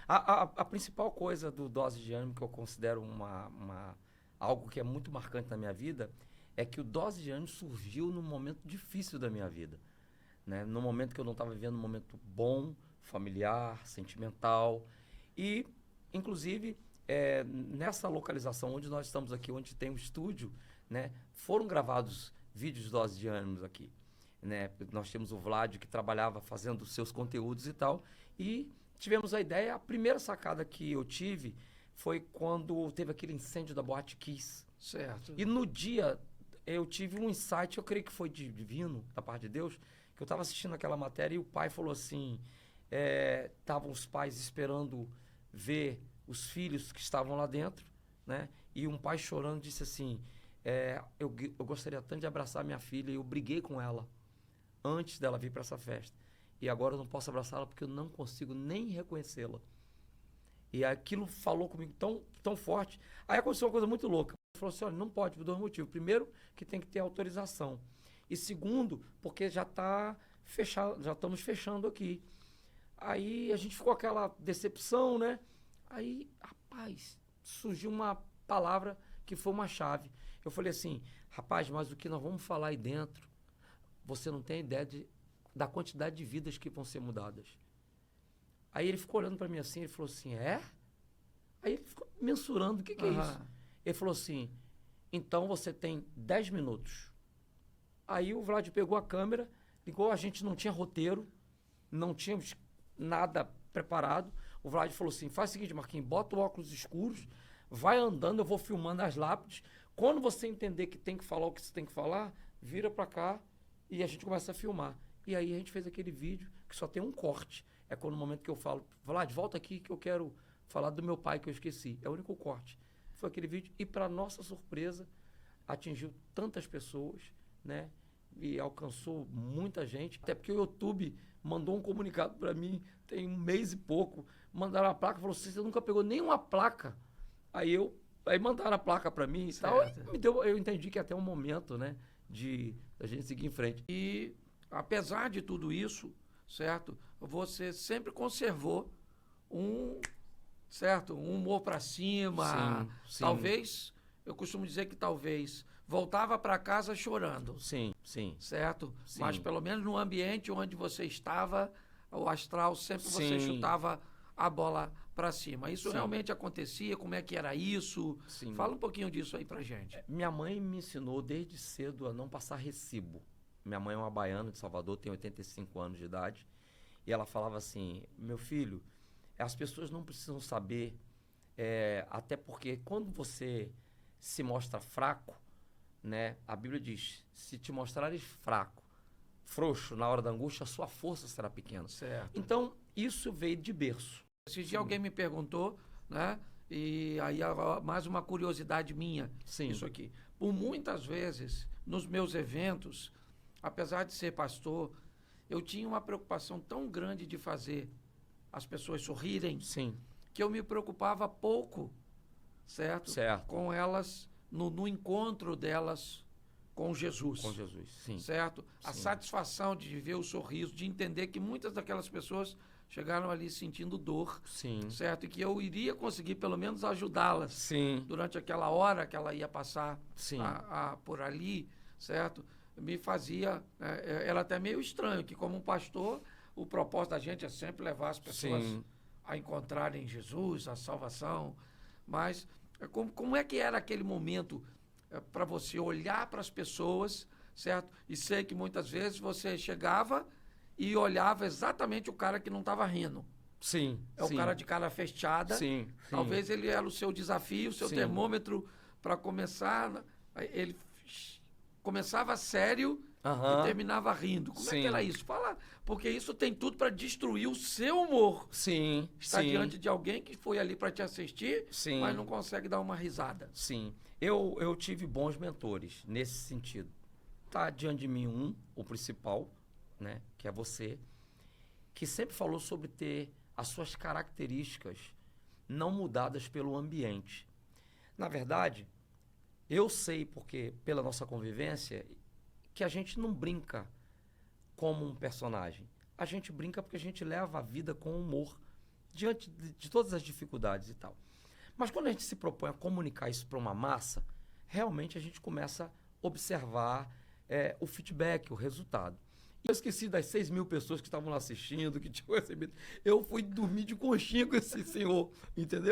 A principal coisa do Dose de Ânimo que eu considero algo que é muito marcante na minha vida é que o Dose de Ânimo surgiu num momento difícil da minha vida, né? No momento que eu não estava vivendo um momento bom, familiar, sentimental. E, inclusive, nessa localização onde nós estamos aqui, onde tem um estúdio, né, foram gravados vídeos Dose de Ânimos aqui, né? Nós temos o Vlad que trabalhava fazendo seus conteúdos e tal, e tivemos a ideia. A primeira sacada que eu tive foi quando teve aquele incêndio da Boate Kiss. Certo. E no dia eu tive um insight, eu creio que foi divino, da parte de Deus, que eu estava assistindo aquela matéria e o pai falou assim, estavam os pais esperando ver os filhos que estavam lá dentro, né? E um pai chorando disse assim, eu gostaria tanto de abraçar minha filha e eu briguei com ela antes dela vir para essa festa. E agora eu não posso abraçá-la porque eu não consigo nem reconhecê-la. E aquilo falou comigo tão forte. Aí aconteceu uma coisa muito louca. Ele falou assim, olha, não pode, por dois motivos. Primeiro, que tem que ter autorização. E segundo, porque já estamos fechando aqui. Aí a gente ficou aquela decepção, né? Aí, rapaz, surgiu uma palavra que foi uma chave. Eu falei assim, rapaz, mas o que nós vamos falar aí dentro, você não tem ideia da quantidade de vidas que vão ser mudadas. Aí ele ficou olhando para mim assim, ele falou assim, é? Aí ele ficou mensurando, o que é isso? Ele falou assim, então você tem 10 minutos. Aí o Vlad pegou a câmera, ligou, a gente não tinha roteiro, não tínhamos nada preparado. O Vlad falou assim, faz o seguinte, Marquinhos, bota o óculos escuros, vai andando, eu vou filmando as lápides. Quando você entender que tem que falar o que você tem que falar, vira para cá e a gente começa a filmar. E aí a gente fez aquele vídeo que só tem um corte. É quando no momento que eu falo, Vlad, volta aqui que eu quero falar do meu pai que eu esqueci. É o único corte. Foi aquele vídeo e, para nossa surpresa, atingiu tantas pessoas, né? E alcançou muita gente. Até porque o YouTube mandou um comunicado para mim, tem um mês e pouco. Mandaram a placa, falou, você nunca pegou nenhuma placa. Aí mandaram a placa para mim e tal. Eu entendi que até um momento, né? Da gente seguir em frente. E, apesar de tudo isso, certo? Você sempre conservou um humor para cima. Sim. Talvez, eu costumo dizer que talvez voltava para casa chorando. Sim. Certo? Sim. Mas pelo menos no ambiente onde você estava, o astral sempre você chutava a bola para cima. Isso realmente acontecia? Como é que era isso? Sim. Fala um pouquinho disso aí pra gente. Minha mãe me ensinou desde cedo a não passar recibo. Minha mãe é uma baiana de Salvador, tem 85 anos de idade. E ela falava assim, meu filho, as pessoas não precisam saber, até porque quando você se mostra fraco, né, a Bíblia diz, se te mostrares fraco, frouxo na hora da angústia, a sua força será pequena. Certo. Então, isso veio de berço. Esse dia alguém me perguntou, né? E aí mais uma curiosidade minha, isso aqui. Por muitas vezes, nos meus eventos, apesar de ser pastor, eu tinha uma preocupação tão grande de fazer as pessoas sorrirem, que eu me preocupava pouco, certo? Com elas, no encontro delas com Jesus. Com Jesus, sim. Certo? A satisfação de ver o sorriso, de entender que muitas daquelas pessoas chegaram ali sentindo dor, certo? E que eu iria conseguir pelo menos ajudá-las durante aquela hora que ela ia passar por ali, certo? Me fazia, era até meio estranho, que como um pastor, o propósito da gente é sempre levar as pessoas a encontrarem Jesus, a salvação, mas como é que era aquele momento para você olhar para as pessoas, certo? E sei que muitas vezes você chegava e olhava exatamente o cara que não estava rindo. O cara de cara fechada. Talvez ele era o seu desafio, o seu termômetro para começar. Ele começava sério e terminava rindo. Como é que era isso? Fala, porque isso tem tudo para destruir o seu humor. Está diante de alguém que foi ali para te assistir, mas não consegue dar uma risada. Eu tive bons mentores nesse sentido. Tá diante de mim o principal, né, que é você, que sempre falou sobre ter as suas características não mudadas pelo ambiente. Na verdade, eu sei, porque pela nossa convivência, que a gente não brinca como um personagem. A gente brinca porque a gente leva a vida com humor. diante de todas as dificuldades e tal. Mas quando a gente se propõe a comunicar isso para uma massa, realmente a gente começa a observar o feedback, o resultado. E eu esqueci das 6 mil pessoas que estavam lá assistindo, que tinham recebido. Eu fui dormir de conchinha com esse senhor, entendeu?